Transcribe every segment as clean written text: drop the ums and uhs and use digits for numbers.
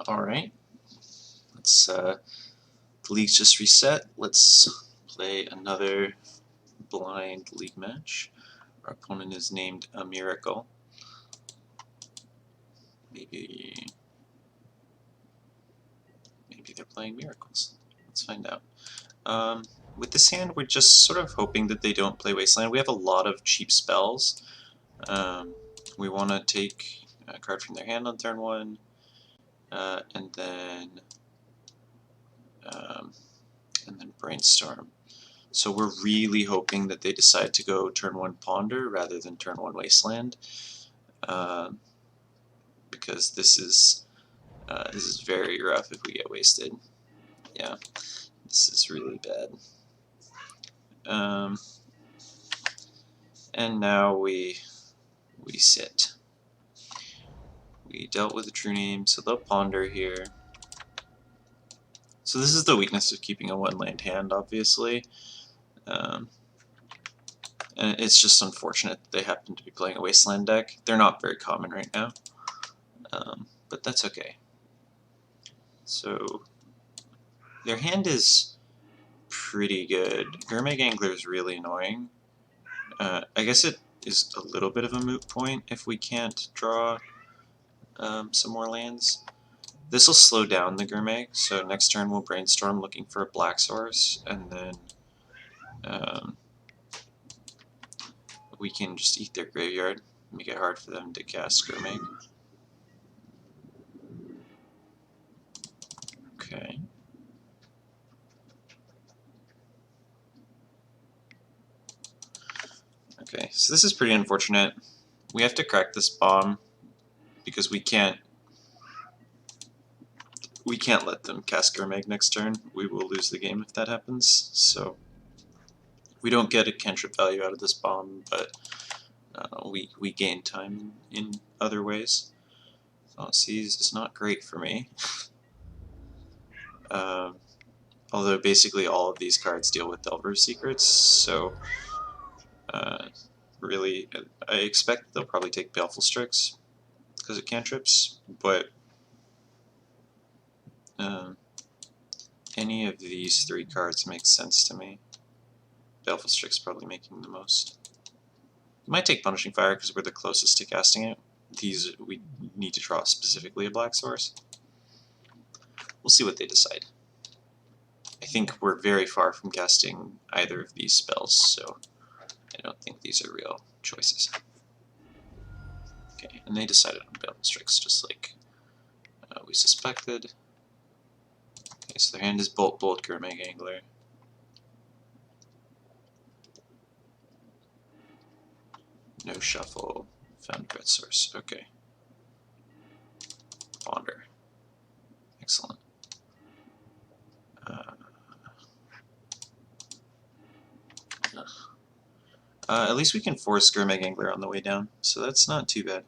Alright, let's, the league's just reset. Let's play another blind league match. Our opponent is named A Miracle. Maybe they're playing miracles. Let's find out. With this hand, we're just sort of hoping that they don't play Wasteland. We have a lot of cheap spells. We want to take a card from their hand on turn 1, and then Brainstorm. So we're really hoping that they decide to go turn 1 Ponder rather than turn 1 Wasteland, because this is very rough if we get wasted. Yeah, this is really bad. And now we sit. We dealt with the true name, so they'll Ponder here. So this is the weakness of keeping a 1-land hand, obviously. And it's just unfortunate that they happen to be playing a Wasteland deck. They're not very common right now, but that's okay. So their hand is pretty good. Gurmag Angler is really annoying. I guess it is a little bit of a moot point if we can't draw some more lands. This will slow down the Gurmag, so next turn we'll Brainstorm looking for a black source, and then we can just eat their graveyard, make it hard for them to cast Gurmag. Okay. Okay, so this is pretty unfortunate. We have to crack this bomb because we can't let them cast Gurmag next turn. We will lose the game if that happens. So we don't get a cantrip value out of this bomb, but we gain time in other ways. Seize is not great for me. Although basically all of these cards deal with Delver's secrets, so really I expect they'll probably take Baleful Strix because of cantrips, but any of these 3 cards makes sense to me. Baleful Strix probably making the most. We might take Punishing Fire because we're the closest to casting it. These we need to draw specifically a black source. We'll see what they decide. I think we're very far from casting either of these spells, so I don't think these are real choices. Okay, and they decided on Baleful Strix, just like we suspected. Okay, so their hand is Bolt, Gurmag Angler. No shuffle, found red source. Okay. Ponder. Excellent. At least we can force Gurmag Angler on the way down, so that's not too bad.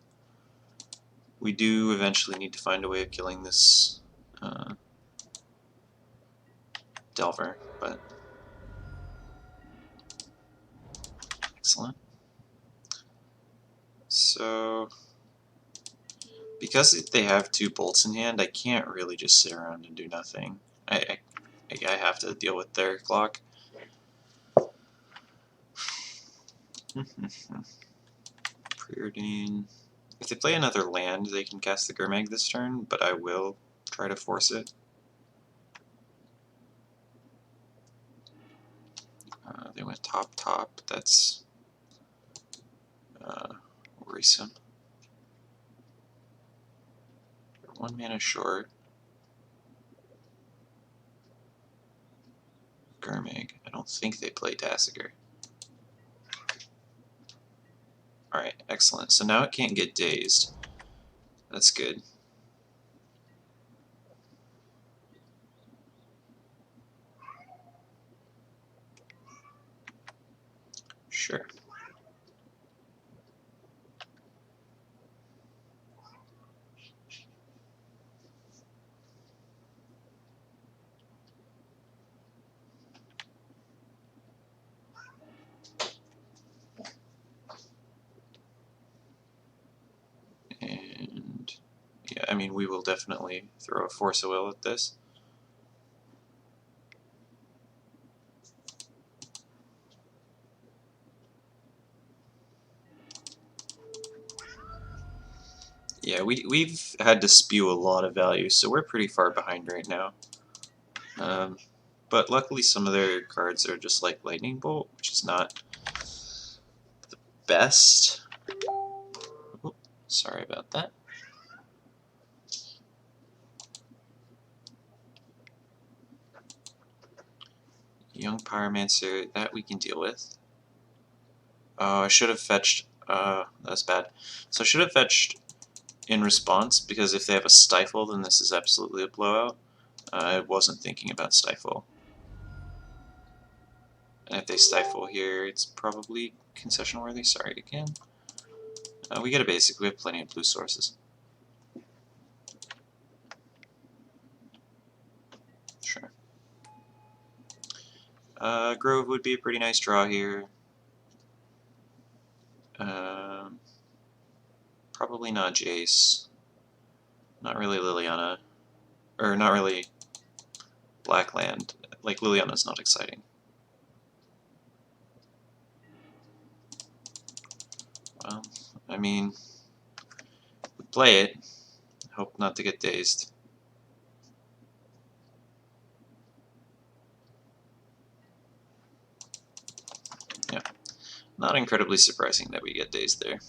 We do eventually need to find a way of killing this Delver, but excellent. So, because they have 2 bolts in hand, I can't really just sit around and do nothing. I have to deal with their clock. Preordain. If they play another land, they can cast the Gurmag this turn, but I will try to force it. They went top. That's worrisome. 1 mana short. Gurmag. I don't think they play Tasigur. Alright, excellent. So now it can't get dazed. That's good. Sure. And mean, we will definitely throw a Force of Will at this. Yeah, we've had to spew a lot of value, so we're pretty far behind right now. But luckily some of their cards are just like Lightning Bolt, which is not the best. Oh, sorry about that. Young Pyromancer, that we can deal with. Oh, I should have fetched... that's bad. So I should have fetched in response, because if they have a Stifle, then this is absolutely a blowout. I wasn't thinking about Stifle. And if they Stifle here, it's probably concession worthy. Sorry again. We get a basic. We have plenty of blue sources. Sure. Grove would be a pretty nice draw here. Probably not Jace. Not really Liliana. Or not really Blackland. Like, Liliana's not exciting. Well, I mean, we play it. Hope not to get dazed. Yeah. Not incredibly surprising that we get dazed there.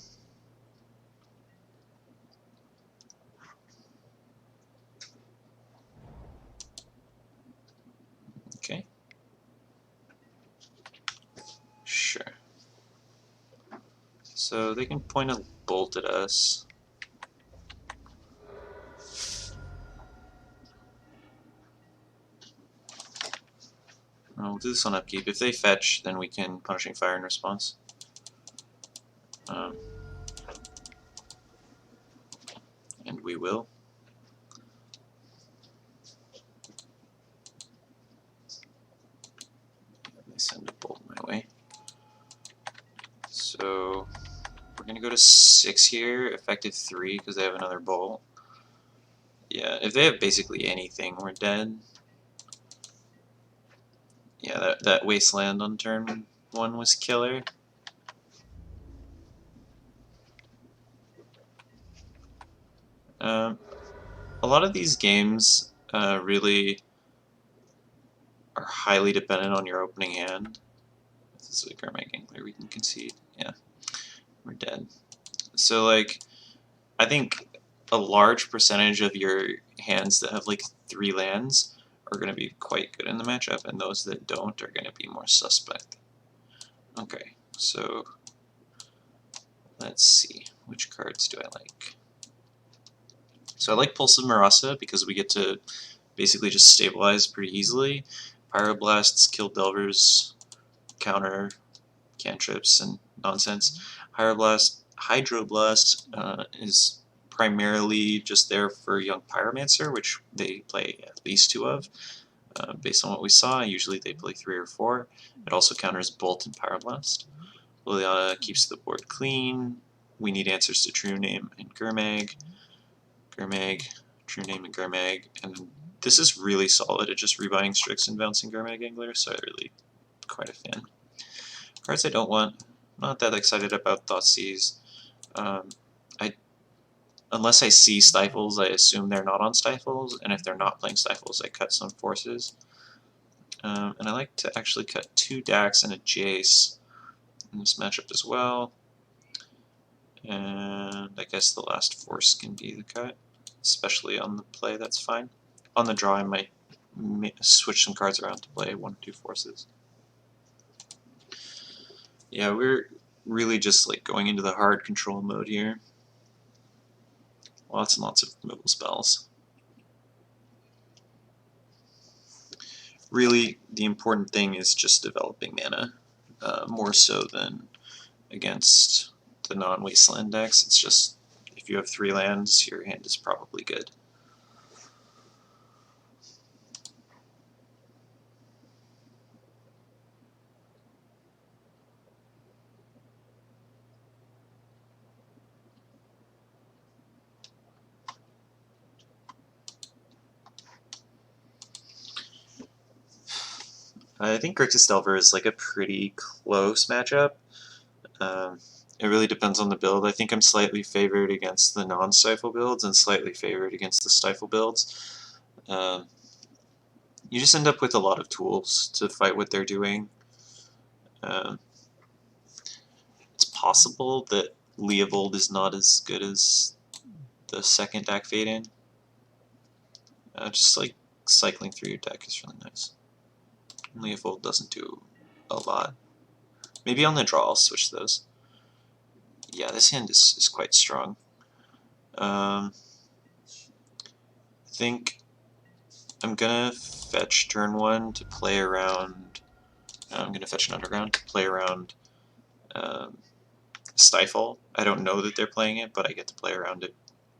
Okay. Sure. So they can point a bolt at us. We'll do this on upkeep. If they fetch, then we can Punishing Fire in response. And we will. They send a bolt my way. So we're going to go to 6 here, effective 3, because they have another bolt. Yeah, if they have basically anything, we're dead. Yeah, that Wasteland on turn 1 was killer. A lot of these games really are highly dependent on your opening hand. This is a Gurmag Angler, we can concede. Yeah, we're dead. So, like, I think a large percentage of your hands that have like 3 lands are going to be quite good in the matchup, and those that don't are going to be more suspect. Okay, so let's see. Which cards do I like? So I like Pulse of Marasa because we get to basically just stabilize pretty easily. Pyroblasts kill Delvers, counter cantrips and nonsense. Hydroblast is primarily just there for Young Pyromancer, which they play at least 2 of. Based on what we saw, usually they play 3 or 4. It also counters Bolt and Pyroblast. Liliana keeps the board clean. We need answers to True Name and Gurmag. Gurmag, True Name and Gurmag. And this is really solid at just rebuying Strix and bouncing Gurmag Angler, so I'm really quite a fan. Cards I don't want, not that excited about Thoughtseize. Unless I see Stifles, I assume they're not on Stifles, and if they're not playing Stifles, I cut some Forces. And I like to actually cut 2 Dax and a Jace in this matchup as well. And I guess the last Force can be the cut, especially on the play, that's fine. On the draw, I might switch some cards around to play 1 or 2 Forces. Yeah, we're really just like going into the hard control mode here. Lots and lots of removal spells. Really, the important thing is just developing mana, more so than against the non-wasteland decks. It's just, if you have 3 lands, your hand is probably good. I think Grixis Delver is like a pretty close matchup. It really depends on the build. I think I'm slightly favored against the non-stifle builds and slightly favored against the stifle builds. You just end up with a lot of tools to fight what they're doing. It's possible that Leovold is not as good as the second deck Fade-In. Just like cycling through your deck is really nice. Leovold doesn't do a lot. Maybe on the draw I'll switch those. Yeah, this hand is quite strong. I think I'm gonna fetch turn 1 to play around. I'm gonna fetch an underground to play around Stifle. I don't know that they're playing it, but I get to play around it,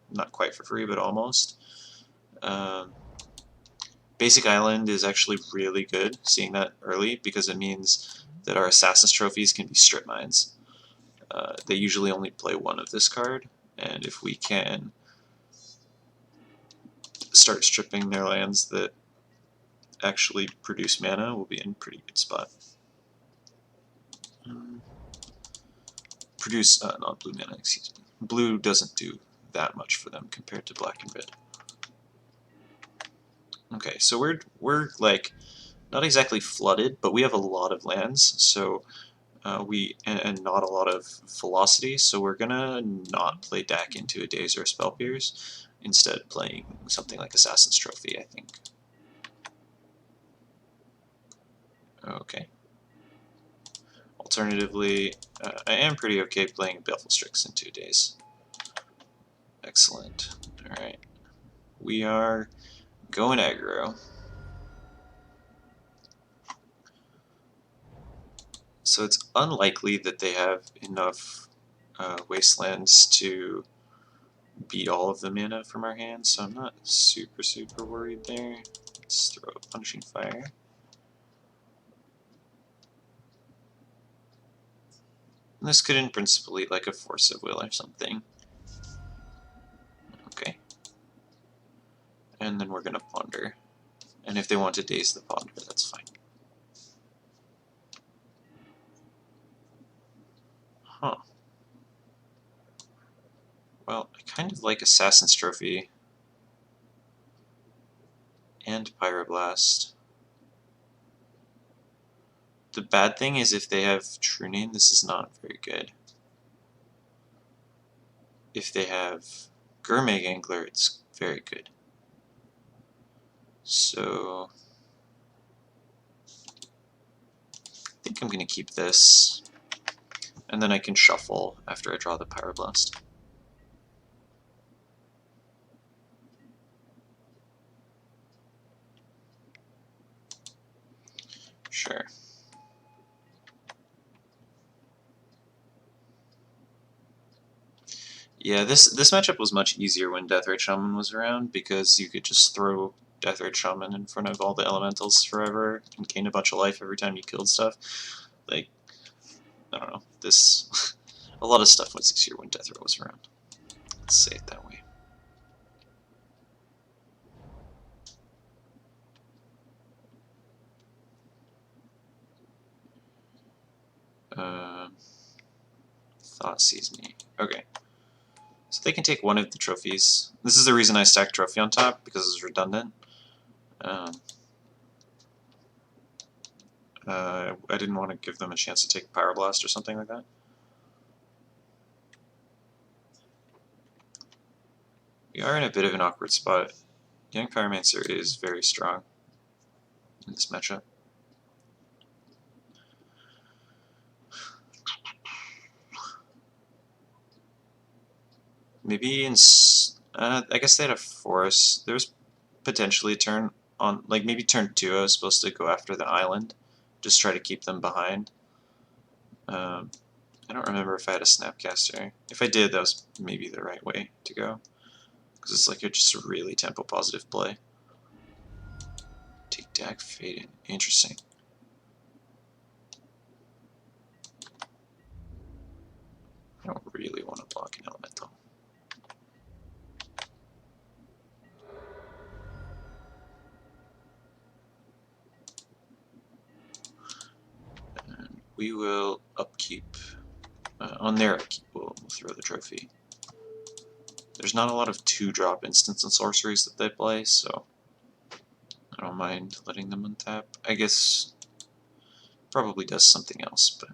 not quite for free, but almost. Basic Island is actually really good, seeing that early, because it means that our Assassin's Trophies can be strip mines. They usually only play one of this card, and if we can start stripping their lands that actually produce mana, we'll be in a pretty good spot. Produce, not blue mana, excuse me. Blue doesn't do that much for them compared to black and red. Okay, so we're like not exactly flooded, but we have a lot of lands, so and not a lot of velocity, so we're gonna not play Dak into a Daze or a Spell Pierce, instead playing something like Assassin's Trophy, I think. Okay. Alternatively, I am pretty okay playing Baleful Strix in 2 days. Excellent. Alright. We are going aggro. So it's unlikely that they have enough wastelands to beat all of the mana from our hands, so I'm not super worried there. Let's throw a Punishing Fire. And this could in principle be like a Force of Will or something. Okay. And then we're gonna Ponder. And if they want to Daze the Ponder, that's fine. Huh. Well, I kind of like Assassin's Trophy and Pyroblast. The bad thing is if they have True Name, this is not very good. If they have Gurmag Angler, it's very good. So I think I'm going to keep this, and then I can shuffle after I draw the Pyroblast. Sure. Yeah, this matchup was much easier when Deathrite Shaman was around, because you could just throw Deathrite Shaman in front of all the elementals forever and gain a bunch of life every time you killed stuff. Like, I don't know, this a lot of stuff was easier when Deathrite was around. Let's say it that way. Thought sees me. Okay. So they can take one of the trophies. This is the reason I stacked trophy on top, because it's redundant. I didn't want to give them a chance to take Pyroblast or something like that. We are in a bit of an awkward spot. Young Pyromancer is very strong in this matchup. Maybe in... I guess they had a Forest. There was potentially a turn on... Like, maybe turn 2 I was supposed to go after the island. Just try to keep them behind. I don't remember if I had a Snapcaster. If I did, that was maybe the right way to go. Because it's like just a really tempo positive play. Take Dak Fade-In. Interesting. I don't really want to block an elemental. we will upkeep. On their upkeep, we'll throw the trophy. There's not a lot of 2-drop instants and sorceries that they play, so I don't mind letting them untap. I guess probably does something else, but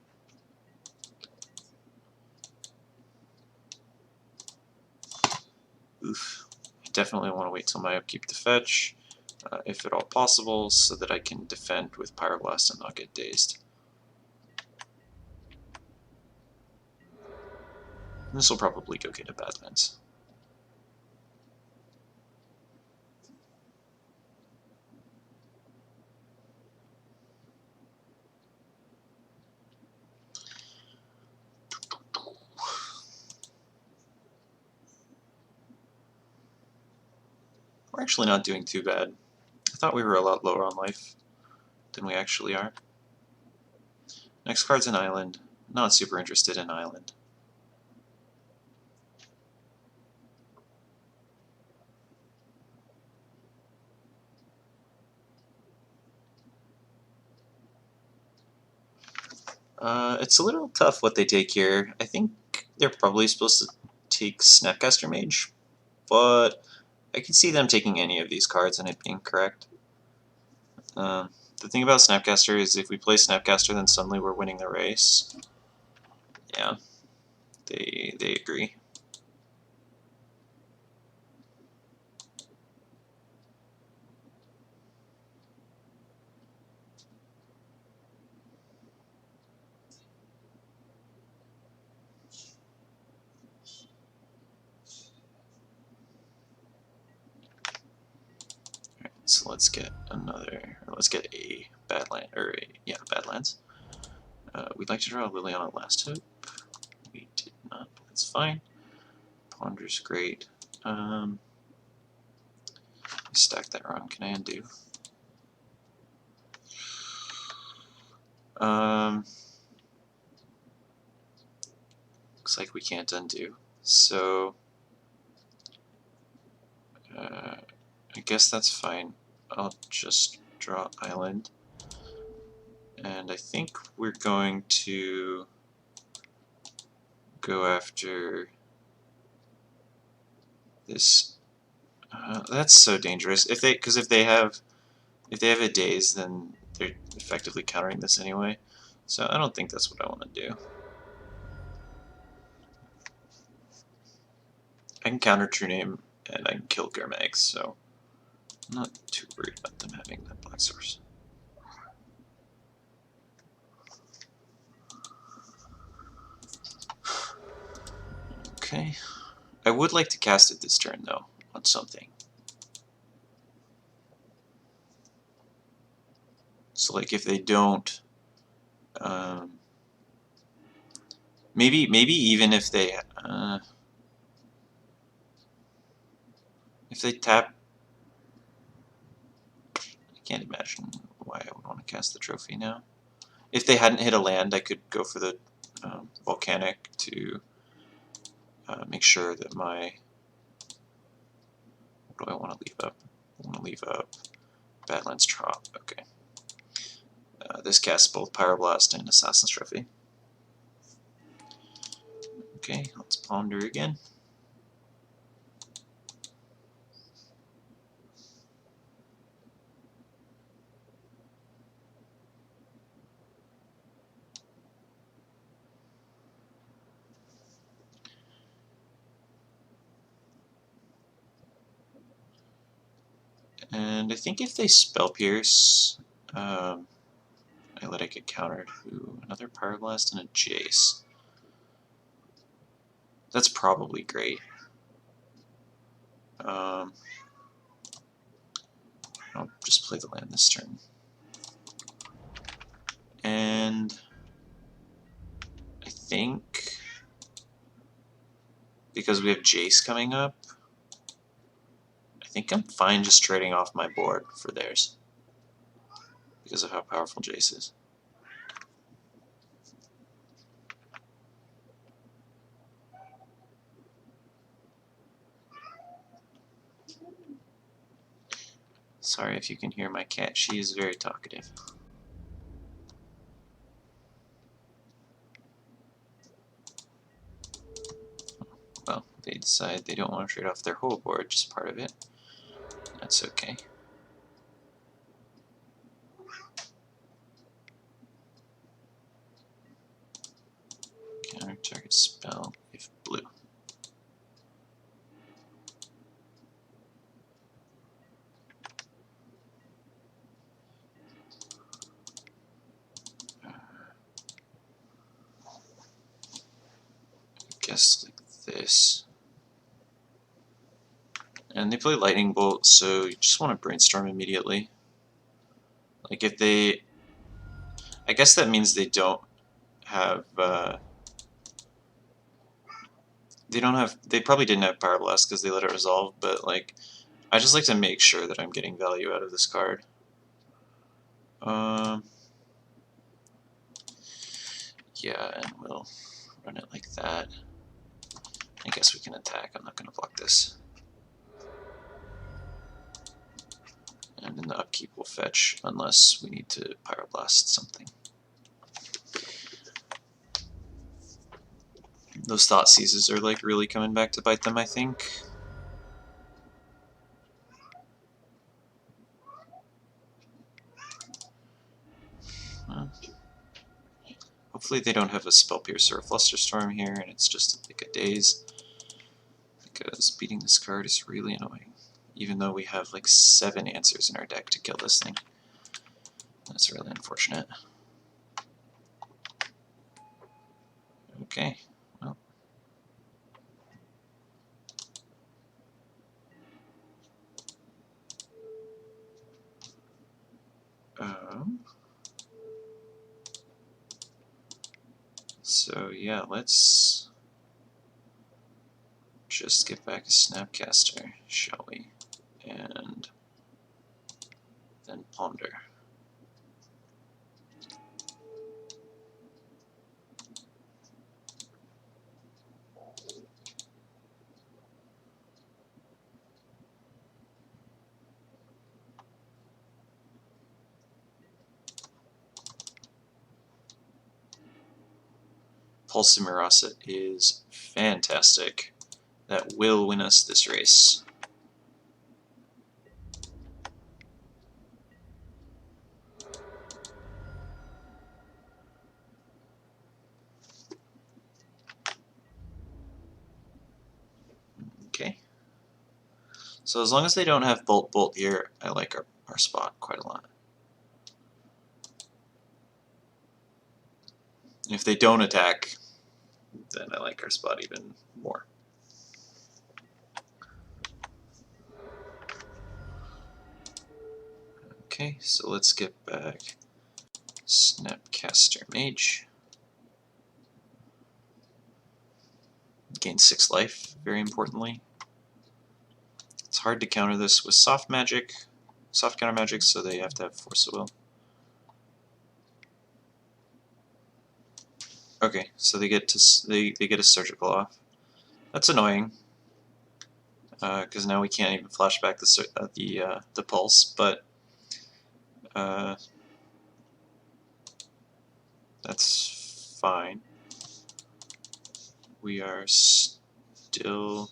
oof. Definitely want to wait till my upkeep to fetch, if at all possible, so that I can defend with Pyroblast and not get dazed. This will probably go get a Badlands. We're actually not doing too bad. I thought we were a lot lower on life than we actually are. Next card's an island. Not super interested in island. It's a little tough what they take here. I think they're probably supposed to take Snapcaster Mage, but I can see them taking any of these cards and it being correct. The thing about Snapcaster is if we play Snapcaster, then suddenly we're winning the race. Yeah, they agree. So let's get a Badland, Badlands. We'd like to draw Liliana Last Hope. We did not, but that's fine. Ponder's great. I stacked that wrong. Can I undo? Looks like we can't undo. So I guess that's fine. I'll just draw Island. And I think we're going to go after this. That's so dangerous. If they have a daze, then they're effectively countering this anyway. So I don't think that's what I want to do. I can counter True Name and I can kill Gurmag, so I'm not too worried about them having that black source. Okay. I would like to cast it this turn, though, on something. So, like, if they don't... maybe even if they... if they tap... I can't imagine why I would want to cast the trophy now. If they hadn't hit a land, I could go for the Volcanic to make sure that my... What do I want to leave up? I want to leave up Badlands Trop. Okay. This casts both Pyroblast and Assassin's Trophy. Okay, let's ponder again. And I think if they Spell Pierce, I let it get countered. Ooh, another Pyroblast and a Jace. That's probably great. I'll just play the land this turn. And I think because we have Jace coming up, I think I'm fine just trading off my board for theirs because of how powerful Jace is. Sorry if you can hear my cat, she is very talkative. They decide they don't want to trade off their whole board, just part of it. That's okay. Counter target spell if blue. Guess like this. And they play Lightning Bolt, so you just want to brainstorm immediately. Like if they... I guess that means they don't have... they probably didn't have Power Blast because they let it resolve, but like... I just like to make sure that I'm getting value out of this card. Yeah, and we'll run it like that. I guess we can attack. I'm not going to block this. And in the upkeep we'll fetch, unless we need to Pyroblast something. Those Thought Seizes are like really coming back to bite them, I think. Hopefully they don't have a Spell Piercer or Flusterstorm here, and it's just like a daze. Because beating this card is really annoying. Even though we have like 7 answers in our deck to kill this thing. That's really unfortunate. Okay, well. So yeah, let's just get back a Snapcaster, shall we? And then Ponder. Pulse of Mirasa is fantastic. That will win us this race. Okay. So as long as they don't have Bolt here, I like our spot quite a lot. If they don't attack, then I like our spot even more. Okay, so let's get back Snapcaster Mage. Gain 6 life, very importantly. It's hard to counter this with soft counter magic, so they have to have Force of Will. Okay, so they get a surgical off. That's annoying, because now we can't even flash back the pulse. But that's fine. We are still.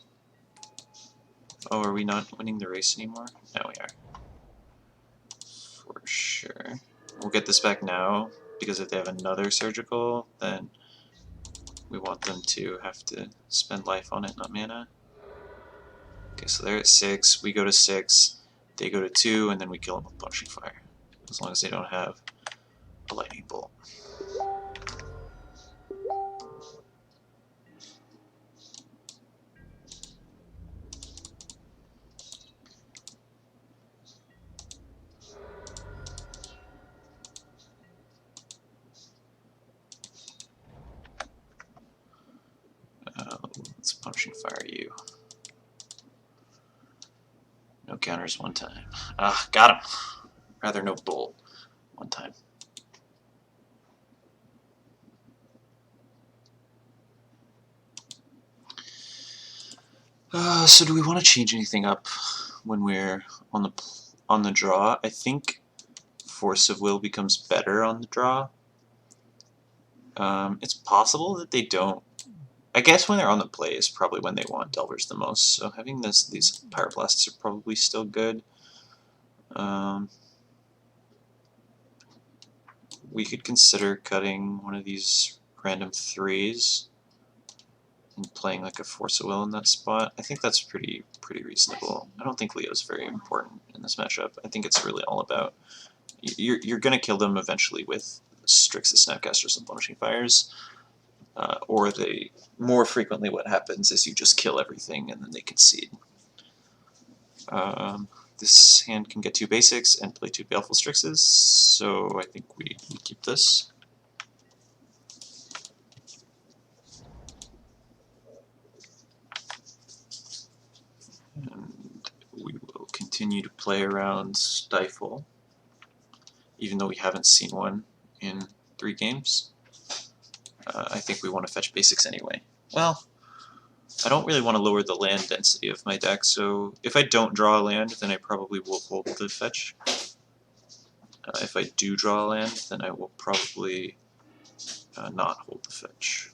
Oh, are we not winning the race anymore? No, we are. For sure. We'll get this back now, because if they have another surgical, then we want them to have to spend life on it, not mana. Okay, so they're at 6, we go to 6, they go to 2, and then we kill them with Punching Fire. As long as they don't have a Lightning Bolt. Let's Punching Fire you. No counters one time. Ah, got him. Rather no Bolt one time. So do we want to change anything up when we're on the draw? I think Force of Will becomes better on the draw. It's possible that they don't I guess when they're on the play is probably when they want Delvers the most, so having these Pyroblasts are probably still good. We could consider cutting one of these random 3s and playing like a Force of Will in that spot. I think that's pretty reasonable. I don't think Leo's very important in this matchup. I think it's really all about you're going to kill them eventually with Grixis Snapcasters and Plumishing Fires, or they more frequently what happens is you just kill everything and then they concede. This hand can get 2 basics and play 2 Baleful Strixes, so I think we keep this. And we will continue to play around Stifle, even though we haven't seen one in 3 games. I think we want to fetch basics anyway. Well, I don't really want to lower the land density of my deck, so if I don't draw a land, then I probably will hold the fetch. If I do draw a land, then I will probably not hold the fetch.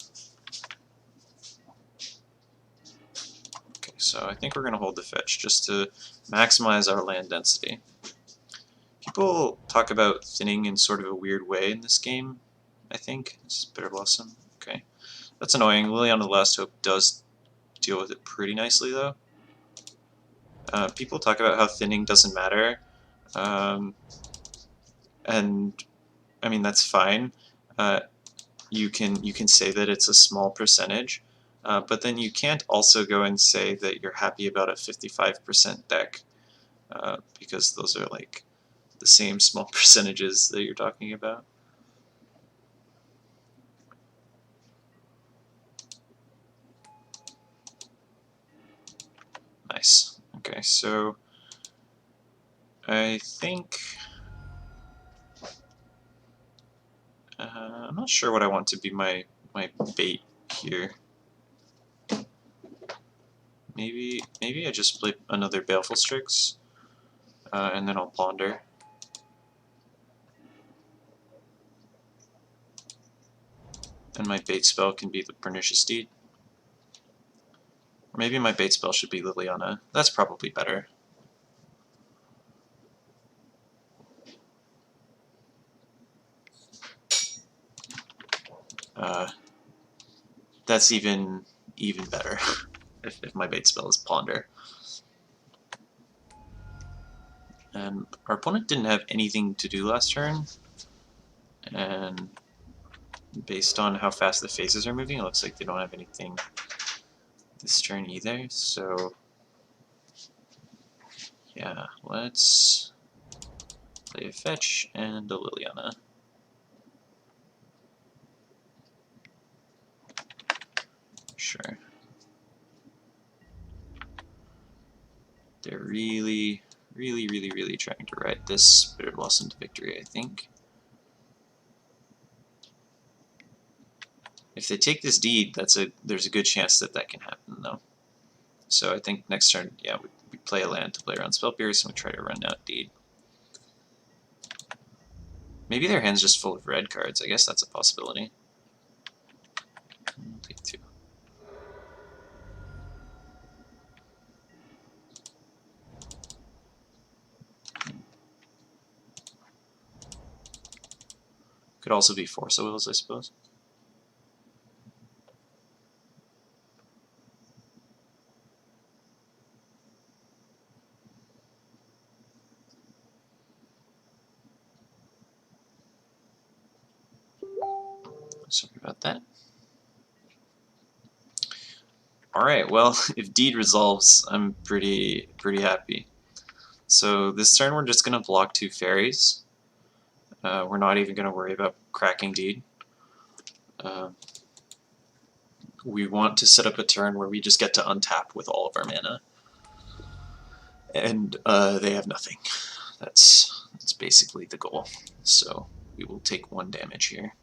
Okay, so I think we're going to hold the fetch just to maximize our land density. People talk about thinning in sort of a weird way in this game, I think. This is Bitter Blossom. Okay. That's annoying. Liliana the Last Hope does deal with it pretty nicely, though. People talk about how thinning doesn't matter. And, I mean, that's fine. You can say that it's a small percentage, but then you can't also go and say that you're happy about a 55% deck, because those are like the same small percentages that you're talking about. Nice. Okay, so I think I'm not sure what I want to be my bait here. Maybe I just play another Baleful Strix, and then I'll ponder. And my bait spell can be the Pernicious Deed. Or maybe my bait spell should be Liliana. That's probably better. That's even better if my bait spell is Ponder. And our opponent didn't have anything to do last turn, and based on how fast the phases are moving, it looks like they don't have anything this turn either, so yeah, let's play a fetch and a Liliana. Sure. They're really trying to ride this Bitter Blossom to victory, I think. If they take this deed, there's a good chance that can happen, though. So I think next turn, yeah, we play a land to play around Spell Pierce, and we try to run out deed. Maybe their hand's just full of red cards. I guess that's a possibility. I'll take 2. Could also be Force of Wills, I suppose. Sorry about that. Alright, well, if Deed resolves, I'm pretty happy. So this turn we're just going to block 2 fairies. We're not even going to worry about cracking Deed. We want to set up a turn where we just get to untap with all of our mana. And they have nothing. That's basically the goal. So we will take 1 damage here.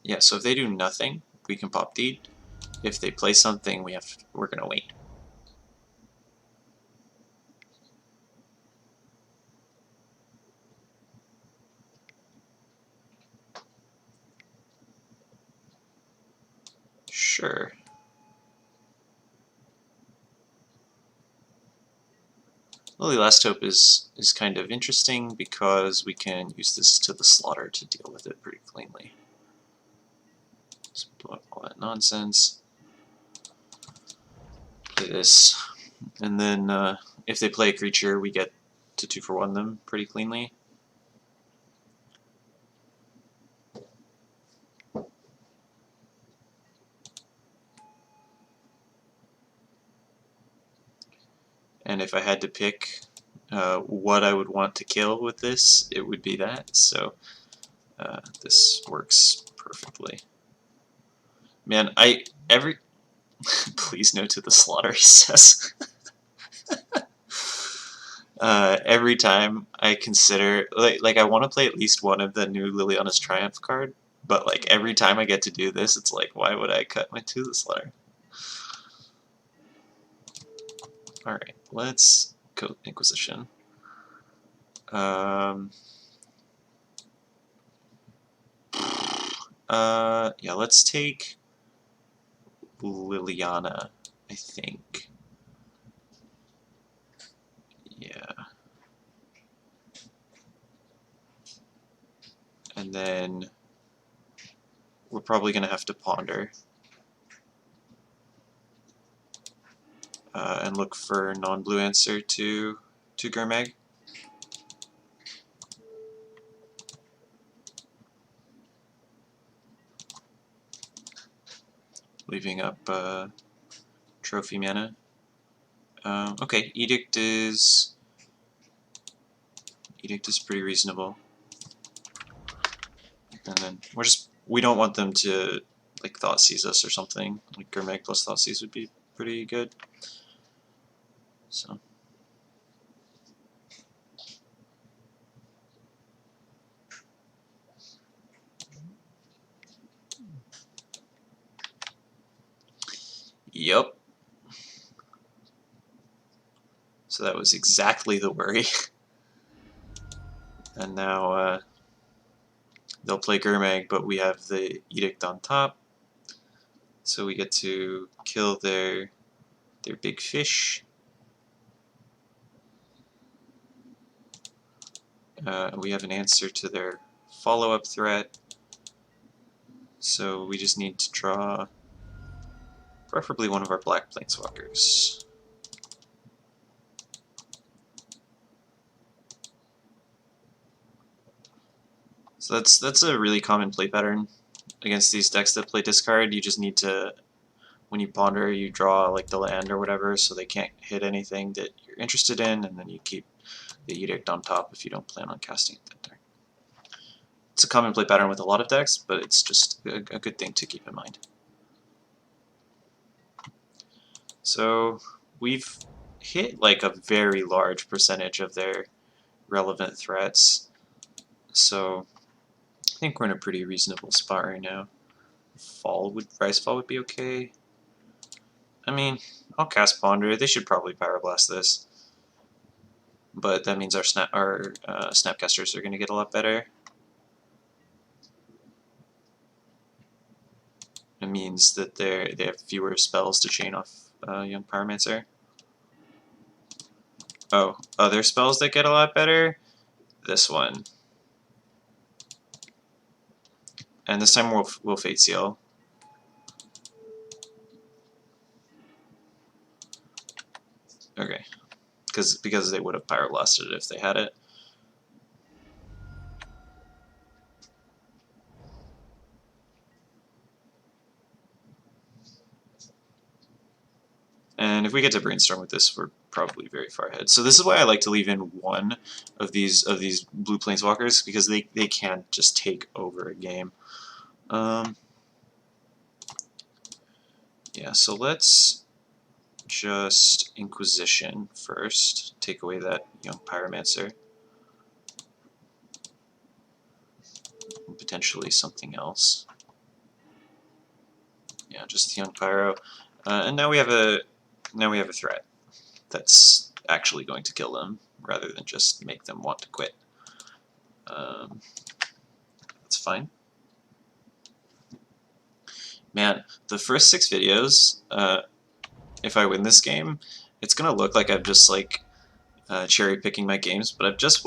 Yeah, so if they do nothing, we can pop Deed. if they play something, we're gonna wait. Sure. Lily Last Hope is kind of interesting because we can use this to the slaughter to deal with it pretty cleanly. Let's blow up all that nonsense. Play this. And then if they play a creature, we get to 2-for-1 them pretty cleanly. And if I had to pick what I would want to kill with this, it would be that. So this works perfectly. Man, please no to the slaughter, he says. Every time I consider, like I want to play at least one of the new Liliana's Triumph card, but like every time I get to do this, it's like, why would I cut my to the slaughter? Alright, let's go Inquisition. Yeah, let's take Liliana, I think. Yeah. And then we're probably going to have to ponder and look for non-blue answer to Gurmag. Leaving up trophy mana. Okay, Edict is pretty reasonable. And then we don't want them to like Thoughtseize us or something. Like Gurmag plus Thoughtseize would be pretty good. So yep. So that was exactly the worry. And now they'll play Gurmag, but we have the Edict on top. So we get to kill their big fish. We have an answer to their follow-up threat. So we just need to draw preferably one of our black planeswalkers. So that's a really common play pattern against these decks that play discard. You just need to, when you ponder, you draw like the land or whatever, so they can't hit anything that you're interested in, and then you keep the Edict on top if you don't plan on casting it that turn. It's a common play pattern with a lot of decks, but it's just a good thing to keep in mind. So we've hit like a very large percentage of their relevant threats, so I think we're in a pretty reasonable spot right now. Rise Fall would be okay. I mean, I'll cast Ponder. They should probably Pyroblast this, but that means our Snapcasters are going to get a lot better. It means that they have fewer spells to chain off Young Pyromancer. Oh, other spells that get a lot better? This one. And this time we'll Fate Seal. Okay. Because they would have Pyroblasted it if they had it. And if we get to Brainstorm with this, we're probably very far ahead. So this is why I like to leave in one of these blue planeswalkers, because they can't just take over a game. Yeah, so let's just Inquisition first. Take away that Young Pyromancer. And potentially something else. Yeah, just the young pyro, and now we have a threat that's actually going to kill them rather than just make them want to quit. That's fine. Man, the first 6 videos, if I win this game, it's gonna look like I'm just like cherry picking my games, but I've just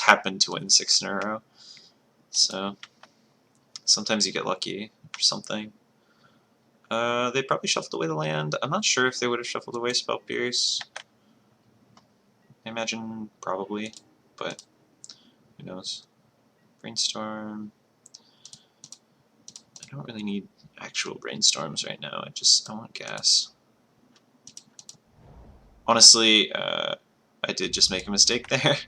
happened to win 6 in a row. So sometimes you get lucky or something. They probably shuffled away the land. I'm not sure if they would have shuffled away Spell Pierce. I imagine probably, but who knows? Brainstorm. I don't really need actual brainstorms right now. I want gas. Honestly, I did just make a mistake there.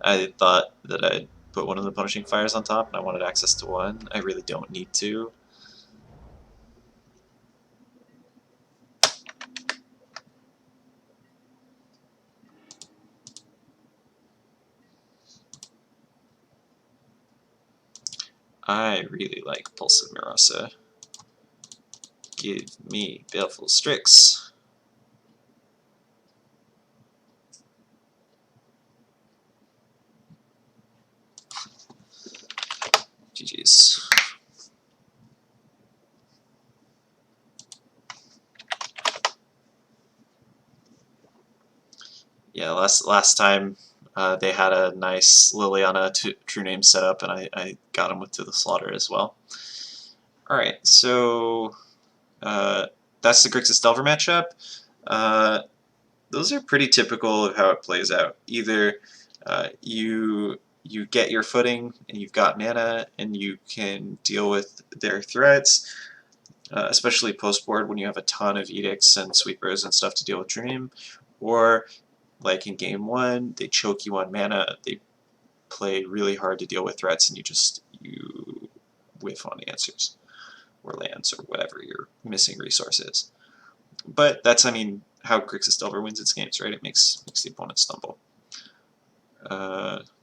I thought that I'd put one of the Punishing Fires on top and I wanted access to one. I really don't need to. I really like Pulse of Mirasa. Give me Baleful Strix. GG's. Yeah, last time they had a nice Liliana True Name setup, and I got him with To the Slaughter as well. Alright, so that's the Grixis Delver matchup. Those are pretty typical of how it plays out. Either you get your footing and you've got mana and you can deal with their threats, especially post board when you have a ton of edicts and sweepers and stuff to deal with Dream, or like in game 1, they choke you on mana, they play really hard to deal with threats, and you whiff on answers or lands or whatever your missing resource is. But that's, I mean, how Grixis Delver wins its games, right? It makes the opponent stumble.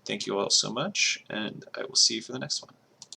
Thank you all so much, and I will see you for the next one.